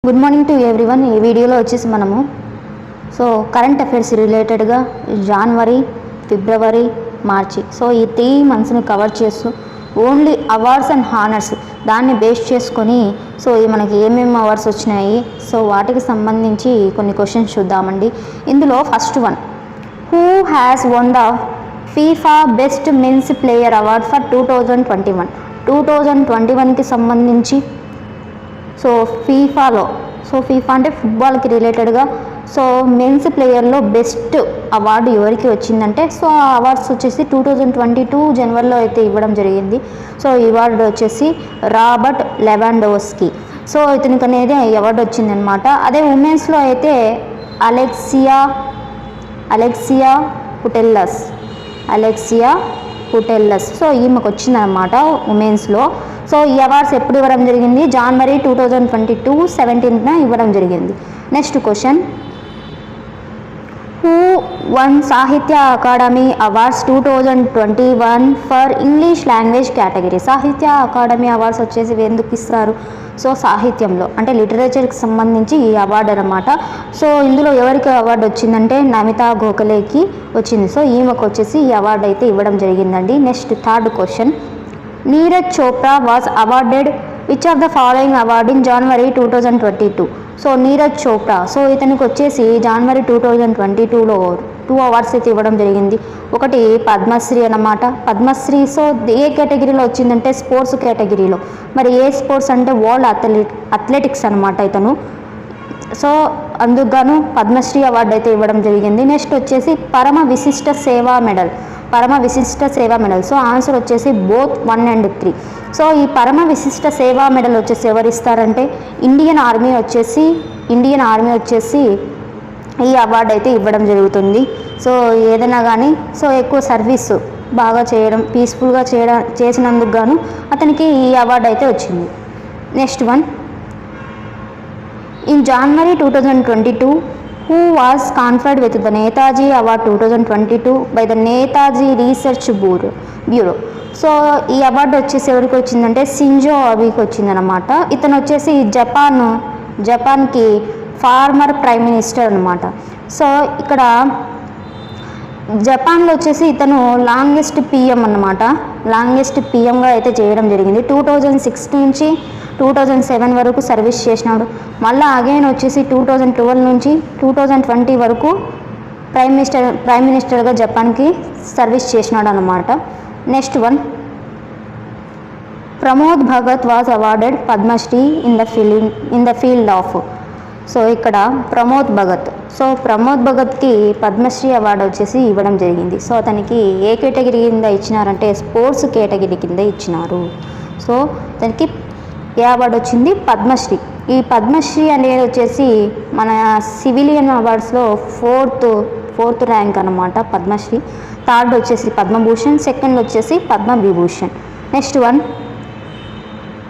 Good morning to everyone. ఈ వీడియోలో వచ్చేసి మనము కరెంట్ అఫైర్స్ రిలేటెడ్గా జనవరి, ఫిబ్రవరి, మార్చి ఈ 3 మంత్స్ని కవర్ చేస్తూ ఓన్లీ అవార్డ్స్ అండ్ హానర్స్ దాన్ని బేస్ చేసుకొని మనకి ఏమేమి అవార్డ్స్ వచ్చినాయి వాటికి సంబంధించి కొన్ని క్వశ్చన్స్ చూద్దామండి. ఇందులో first one, who has won the FIFA best men's player award for 2021. 2021కి సంబంధించి ఫీఫాలో ఫీఫా అంటే ఫుట్బాల్కి రిలేటెడ్గా మెన్స్ ప్లేయర్లో బెస్ట్ అవార్డు ఎవరికి వచ్చిందంటే ఆ అవార్డ్స్ వచ్చేసి 2022 జనవరిలో అయితే ఇవ్వడం జరిగింది. ఈ అవార్డు వచ్చేసి రాబర్ట్ లెవాండోవ్స్కీ. ఇతనికి అనేది అవార్డు వచ్చిందనమాట. అదే ఉమెన్స్లో అయితే అలెక్సియా పుటెల్లస్ ఈమెకు వచ్చిందనమాట ఉమెన్స్లో. ఈ అవార్డ్స్ ఎప్పుడు ఇవ్వడం జరిగింది? జనవరి 2022 17న ఇవ్వడం జరిగింది. నెక్స్ట్ క్వశ్చన్, హూ వన్ సాహిత్య academy awards 2021 for English language category? సాహిత్య అకాడమీ అవార్డ్స్ వచ్చేసి ఎందుకు ఇస్తారు? సాహిత్యంలో అంటే లిటరేచర్కి సంబంధించి ఈ అవార్డు అనమాట. ఇందులో ఎవరికి అవార్డు వచ్చిందంటే నమితా గోఖలేకి వచ్చింది. ఈమెకు వచ్చేసి ఈ అవార్డు అయితే ఇవ్వడం జరిగిందండి. Next third question, Neeraj Chopra was awarded which of the following award in January 2022? Neeraj Chopra ఇతనికి వచ్చేసి జనవరి 2022లో 2 అవార్డ్స్ అయితే ఇవ్వడం జరిగింది. ఒకటి పద్మశ్రీ అన్నమాట. పద్మశ్రీ ఏ కేటగిరీలో వచ్చిందంటే స్పోర్ట్స్ కేటగిరీలో. మరి ఏ స్పోర్ట్స్ అంటే వరల్డ్ అథ్లెటిక్స్ అనమాట ఇతను. అందుకు గాను పద్మశ్రీ అవార్డు అయితే ఇవ్వడం జరిగింది. నెక్స్ట్ వచ్చేసి పరమ విశిష్ట సేవా మెడల్. ఆన్సర్ వచ్చేసి బోత్ 1 and 3. ఈ పరమ విశిష్ట సేవా మెడల్ వచ్చేసి ఎవరు ఇస్తారంటే ఇండియన్ ఆర్మీ వచ్చేసి ఈ అవార్డు అయితే ఇవ్వడం జరుగుతుంది. ఏదైనా కానీ ఎక్కువ సర్వీస్ బాగా చేయడం, పీస్ఫుల్గా చేసినందుకు గాను అతనికి ఈ అవార్డు అయితే వచ్చింది. Next one, in January 2022 who was conferred with the Netaji Award 2022 by the Netaji Research Bureau. ఈ అవార్డు వచ్చేసి ఎవరికి వచ్చిందంటే సింజో అబీకి వచ్చిందనమాట. ఇతను వచ్చేసి జపాన్కి ఫార్మర్ ప్రైమ్ మినిస్టర్ అనమాట. ఇక్కడ జపాన్లో వచ్చేసి ఇతను లాంగెస్ట్ పిఎంగా అయితే చేయడం జరిగింది. 2006 నుంచి 2007 వరకు సర్వీస్ చేసినాడు. మళ్ళీ అగైన్ వచ్చేసి 2012 నుంచి 2020 వరకు ప్రైమ్ మినిస్టర్గా జపాన్కి సర్వీస్ చేసినాడు అనమాట. Next one, Pramod Bhagat was awarded Padmashri in the field of. ఇక్కడ ప్రమోద్ భగత్కి పద్మశ్రీ అవార్డు వచ్చేసి ఇవ్వడం జరిగింది. అతనికి ఏ కేటగిరీ కింద ఇచ్చినారంటే స్పోర్ట్స్ కేటగిరీ కింద ఇచ్చినారు. అతనికి ఏ అవార్డు వచ్చింది? పద్మశ్రీ. ఈ పద్మశ్రీ అనేది వచ్చేసి మన సివిలియన్ అవార్డ్స్లో ఫోర్త్ ర్యాంక్ అనమాట పద్మశ్రీ. థర్డ్ వచ్చేసి పద్మభూషణ్, సెకండ్ వచ్చేసి Padma Vibhushan. Next one,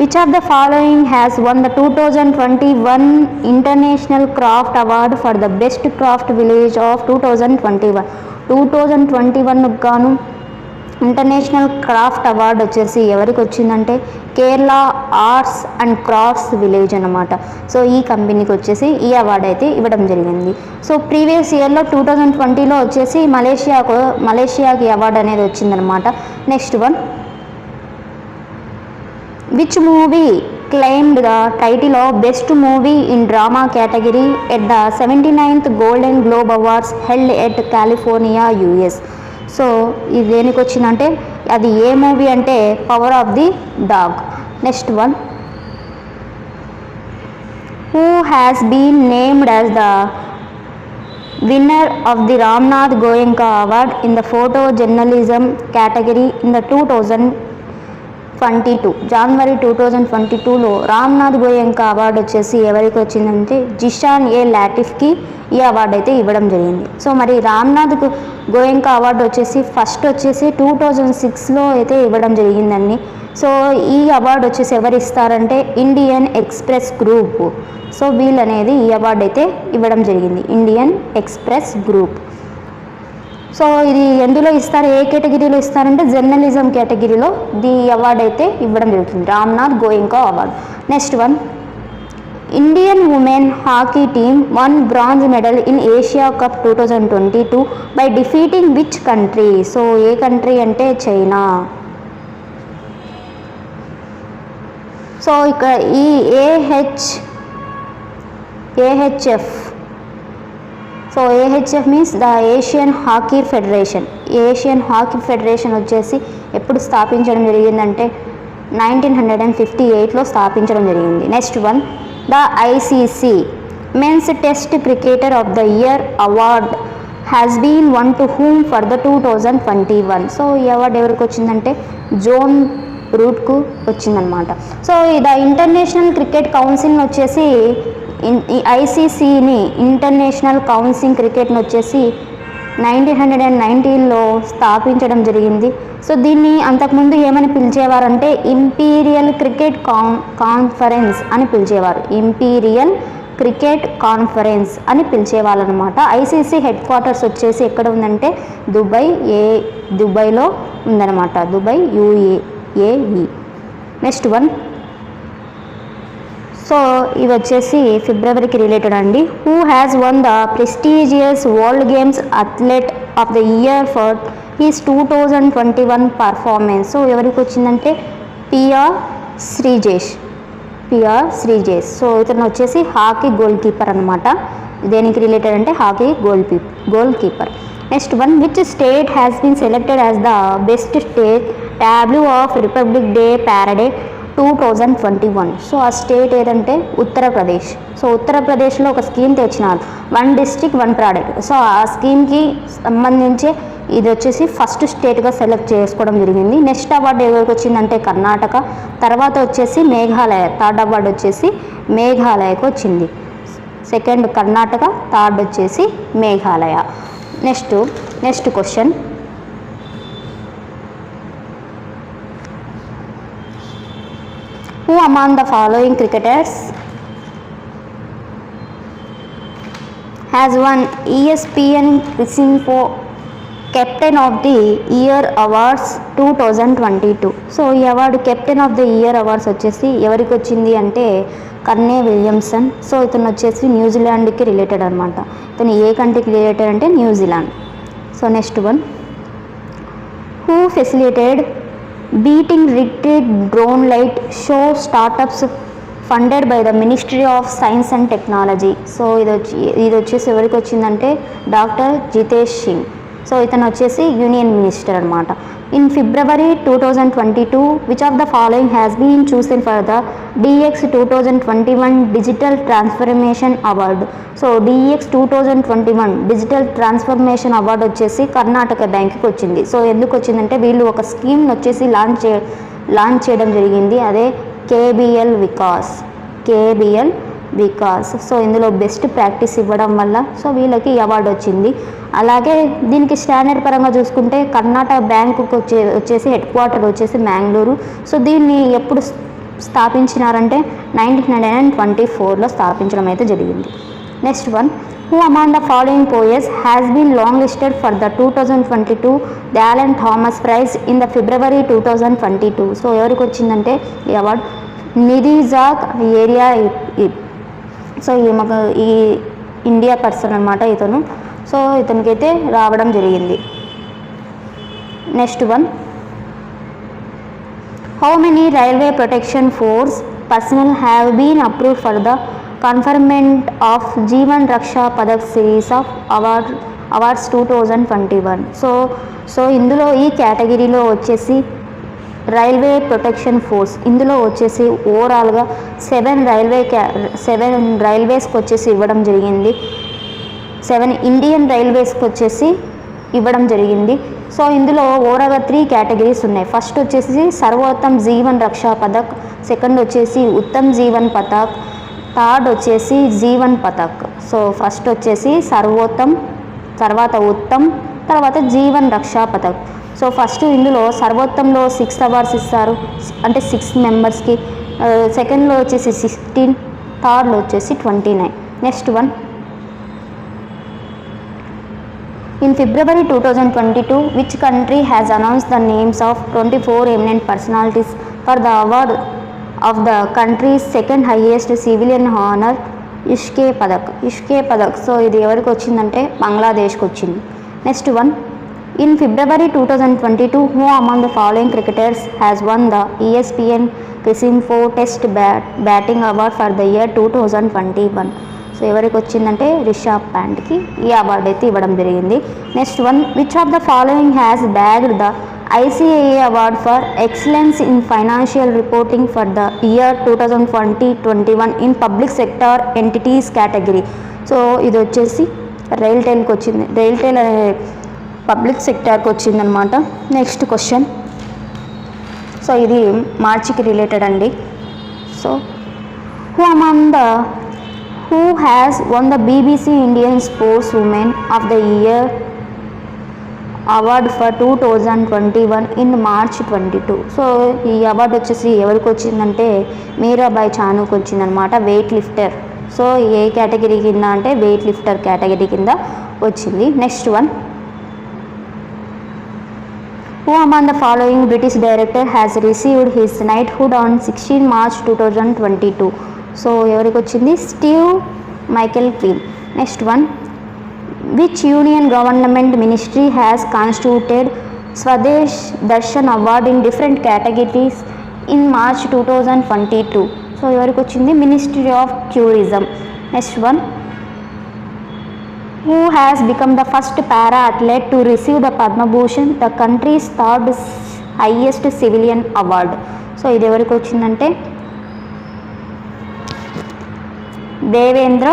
which of the following has won the 2021 international craft award for the best craft village of 2021? 2021 గాను ఇంటర్నేషనల్ క్రాఫ్ట్ అవార్డు వచ్చేసి ఎవరికి వచ్చిందంటే Kerala arts and crafts village అనమాట. ఈ కంపెనీకి వచ్చేసి ఈ అవార్డు అయితే ఇవ్వడం జరిగింది. ప్రీవియస్ ఇయర్లో 2020లో వచ్చేసి మలేషియాకి అవార్డు అనేది వచ్చిందనమాట. Next one, which movie claimed the title of best movie in drama category at the 79th Golden Globe Awards held at California, US? ఇది దేనికి వచ్చిందంటే అది ఏ మూవీ అంటే power of the dog. Next one, who has been named as the winner of the Ramnath Goenka award in the photo journalism category in the 2022? జనవరి 2022లో Ramnath Goenka award వచ్చేసి ఎవరికి వచ్చిందంటే జిషాన్ ఏ లాటిఫ్కి ఈ అవార్డు అయితే ఇవ్వడం జరిగింది. మరి రామ్నాథ్ గోయంకా అవార్డు వచ్చేసి ఫస్ట్ వచ్చేసి 2006లో అయితే ఇవ్వడం జరిగిందండి. ఈ అవార్డు వచ్చేసి ఎవరు ఇస్తారంటే ఇండియన్ ఎక్స్ప్రెస్ గ్రూప్. వీళ్ళు అనేది ఈ అవార్డు అయితే ఇవ్వడం జరిగింది, ఇండియన్ ఎక్స్ప్రెస్ గ్రూప్. ఇది ఎందులో ఇస్తారు, ఏ కేటగిరీలో ఇస్తారంటే జర్నలిజం కేటగిరీలో ఈ అవార్డు అయితే ఇవ్వడం జరుగుతుంది, Ramnath Goenka award. Next one, Indian women hockey team won bronze medal in Asia cup 2022 by defeating which country? So ఏ కంట్రీ అంటే చైనా. సో ఇక్కడ ఈ AHF, so AHF means the Asian hockey federation. Asian hockey federation వచ్చేసి ఎప్పుడు స్థాపించడం జరిగిందంటే 1958లో స్థాపించడం జరిగింది. Next one, the ICC men's test cricketer of the year award has been won to whom for the 2021. So ఈ అవార్డు ఎవరికి వచ్చిందంటే జోన్ రూట్కు వచ్చిందనమాట. So the international cricket council వచ్చేసి ఐసీసీని ఇంటర్నేషనల్ కౌన్సిల్ క్రికెట్ని వచ్చేసి 1990లో స్థాపించడం జరిగింది. సో దీన్ని అంతకుముందు ఏమని పిలిచేవారంటే ఇంపీరియల్ క్రికెట్ కాన్ఫరెన్స్ అని పిలిచేవారు. ఇంపీరియల్ క్రికెట్ కాన్ఫరెన్స్ అని పిలిచేవాళ్ళు అనమాట. ఐసీసీ హెడ్ క్వార్టర్స్ వచ్చేసి ఎక్కడ ఉందంటే దుబాయ్లో ఉందన్నమాట. Dubai UAE. Next one, so ఇవి వచ్చేసి ఫిబ్రవరికి రిలేటెడ్ అండి. Who has won the prestigious world games athlete of the year for his 2021 performance? So ఎవరికి వచ్చిందంటే పిఆర్ శ్రీజేష్. సో ఇతను వచ్చేసి హాకీ గోల్ కీపర్ అనమాట. దేనికి రిలేటెడ్ అంటే hockey goal keeper. Next one, which state has been selected as the best state tableau of republic day parade 2021? So ఆ state ఏదంటే Uttar Pradesh. So ఉత్తరప్రదేశ్లో ఒక స్కీమ్ తెచ్చినారు, 1 డిస్ట్రిక్ట్ 1 ప్రోడక్ట్. సో ఆ స్కీమ్కి సంబంధించి ఇది వచ్చేసి ఫస్ట్ స్టేట్గా సెలెక్ట్ చేసుకోవడం జరిగింది. నెక్స్ట్ అవార్డు ఎవరికి వచ్చిందంటే కర్ణాటక, తర్వాత వచ్చేసి మేఘాలయ. థర్డ్ అవార్డు వచ్చేసి మేఘాలయకు వచ్చింది. సెకండ్ కర్ణాటక, థర్డ్ వచ్చేసి Meghalaya. Next question, who among the following cricketers has won ESPN Cricinfo Captain of the Year Awards 2022? So ఈ award captain of the year awards వచ్చేసి ఎవరికి వచ్చింది అంటే కర్నే విలియమ్సన్. సో ఇతను వచ్చేసి న్యూజిలాండ్కి రిలేటెడ్ అనమాట. ఇతను ఏ కంట్రీకి రిలేటెడ్ అంటే New Zealand. So next one, who facilitated beating retreat drone light show startups funded by the ministry of science and technology? So ఇది వచ్చేసి ఎవరికి వచ్చిందంటే డాక్టర్ జితేష్ సింగ్. సో ఇతను వచ్చేసి యూనియన్ మినిస్టర్ అనమాట. In February 2022 which of the following has been chosen for the DX 2021 digital transformation award? So DX 2021 digital transformation award వచ్చేసి కర్ణాటక బ్యాంక్కి వచ్చింది. సో ఎందుకు వచ్చిందంటే వీళ్ళు ఒక స్కీమ్ వచ్చేసి లాంచ్ చేయడం జరిగింది, అదే KBL వికాస్. సో ఇందులో బెస్ట్ ప్రాక్టీస్ ఇవ్వడం వల్ల సో వీళ్ళకి అవార్డు వచ్చింది. అలాగే దీనికి స్టాండర్డ్ పరంగా చూసుకుంటే కర్ణాటక బ్యాంకుకి వచ్చేసి హెడ్ క్వార్టర్ వచ్చేసి మ్యాంగ్లూరు. సో దీన్ని ఎప్పుడు స్థాపించినారంటే 1924లో స్థాపించడం అయితే జరిగింది. Next one, who among the following poets has been long listed for the 2022 the Allen Thomas prize in the February 2022? So ఎవరికి వచ్చిందంటే ఈ అవార్డు నిధిజాక్ ఏరియా. సో ఈ ఇండియా పర్సన్ అనమాట ఇతను. సో ఇతనికైతే రావడం జరిగింది. Next one, how many railway protection force personnel have been approved for the conferment of Jeevan Raksha Padak series of awards 2021? So ఇందులో ఈ కేటగిరీలో వచ్చేసి రైల్వే ప్రొటెక్షన్ ఫోర్స్ ఇందులో వచ్చేసి ఓవరాల్గా 7 రైల్వేస్కి వచ్చేసి ఇవ్వడం జరిగింది. 7 ఇండియన్ రైల్వేస్కి వచ్చేసి ఇవ్వడం జరిగింది. సో ఇందులో ఓవరాల్గా 3 కేటగిరీస్ ఉన్నాయి. ఫస్ట్ వచ్చేసి సర్వోత్తమ్ జీవన్ రక్షా పథక్, సెకండ్ వచ్చేసి ఉత్తమ్ జీవన్ పథక్, థర్డ్ వచ్చేసి జీవన్ పథక్. సో ఫస్ట్ వచ్చేసి సర్వోత్తమ్, తర్వాత ఉత్తమ్, తర్వాత జీవన్ రక్షా పథక్. సో ఫస్ట్ ఇందులో సర్వోత్తమ్లో 6 అవార్డ్స్ ఇస్తారు, అంటే 6 మెంబర్స్కి. సెకండ్లో వచ్చేసి 16, థర్డ్లో వచ్చేసి 29. Next one, in February 2022 which country has announced the names of 24 eminent personalities for the of the country's second highest civilian honor ఇష్కే పదక్ సో ఇది ఎవరికి వచ్చిందంటే బంగ్లాదేశ్కి వచ్చింది. Next one, in February 2022 who among the following cricketers has won the ESPN Cricinfo Test Batting Award for the year 2021? So ఎవరికి వచ్చిందంటే రిషబ్ పంట్కి ఈ award అయితే ఇవ్వడం జరిగింది. Next one, which of the following has బ్యాగ్డ్ the ICAI award for excellence in financial reporting for the year 2020-21 in public sector entities category? So ఇది వచ్చేసి రైల్టెల్కి వచ్చింది. రైల్టెల్ అనే పబ్లిక్ సెక్టార్కి వచ్చిందనమాట. నెక్స్ట్ క్వశ్చన్, సో ఇది మార్చికి రిలేటెడ్ అండి. So who has won the BBC Indian Sports Women of the Year award for 2021 in March 22? So ఈ award వచ్చేసి ఎవరికి వచ్చిందంటే మీరాబాయ్ చానుకి వచ్చిందనమాట, వెయిట్ లిఫ్టర్. సో ఏ కేటగిరీ కింద అంటే వెయిట్ లిఫ్టర్ కేటగిరీ కింద వచ్చింది. Next one, who among the following British director has received his knighthood on 16 March 2022? So ఎవరికి వచ్చింది? Steve Michael queen. Next one, which union government ministry has constituted Swades Darshan award in different categories in March 2022? So ఎవరికి వచ్చింది? Ministry of tourism. Next one, who has become the first para athlete to receive the Padma Bhushan, the country's third highest civilian award? So ఇది ఎవరికి వచ్చిందంటే Devendra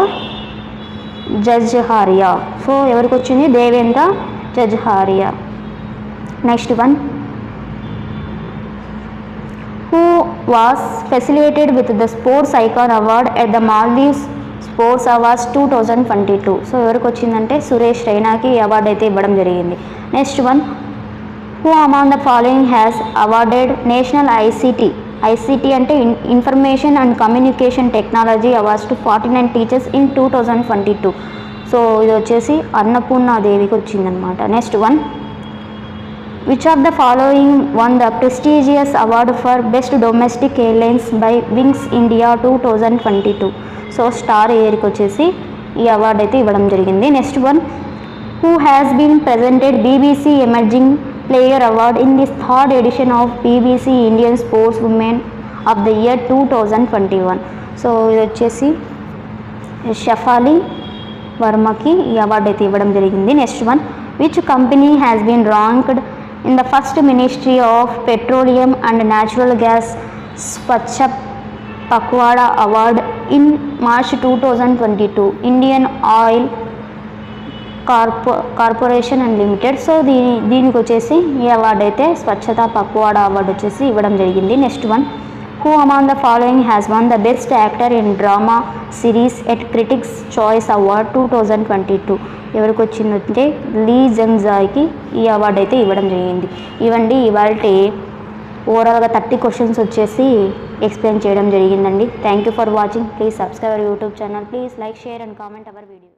Jhajharia. So ఎవరికి వచ్చింది? Devendra Jhajharia. Next one, who was facilitated with the Sports Icon Award at the Maldives sports awards 2022? So ఎవరికి వచ్చిందంటే సురేష్ రైనాకి ఈ award అయితే ఇవ్వడం జరిగింది. Next one, who among the following has awarded national ICT అంటే information and communication technology awards to 49 teachers in 2022? So ఇది వచ్చేసి అన్నపూర్ణాదేవికి వచ్చిందనమాట. Next one, which of the following won the prestigious award for best domestic airlines by wings India 2022? So star ఎయిర్కి వచ్చేసి ఈ award అయితే ఇవ్వడం జరిగింది. Next one, who has been presented BBC emerging player award in this third edition of BBC Indian sports woman of the year 2021? So ఇది వచ్చేసి షఫాలి వర్మకి ఈ అవార్డు అయితే ఇవ్వడం జరిగింది. Next one, which company has been ranked in the first ministry of petroleum and natural gas Swachh Pakhwada award in March 2022? Indian oil corporation and limited. So దీనికి వచ్చేసి ఈ అవార్డు అయితే స్వచ్ఛత పక్వాడా అవార్డు వచ్చేసి ఇవ్వడం జరిగింది. Next one, who among the following has won the best actor in drama series at critics choice award 2022? ఎవరికి వచ్చిందంటే లీ జంగ్ జాయ్కి ఈ అవార్డు అయితే ఇవ్వడం జరిగింది. ఇవండి ఇవాళ ఓవరాల్గా 30 క్వశ్చన్స్ వచ్చేసి ఎక్స్ప్లెయిన్ చేయడం జరిగిందండి. Thank you for watching. Please subscribe our YouTube channel. Please like, share and comment hour video.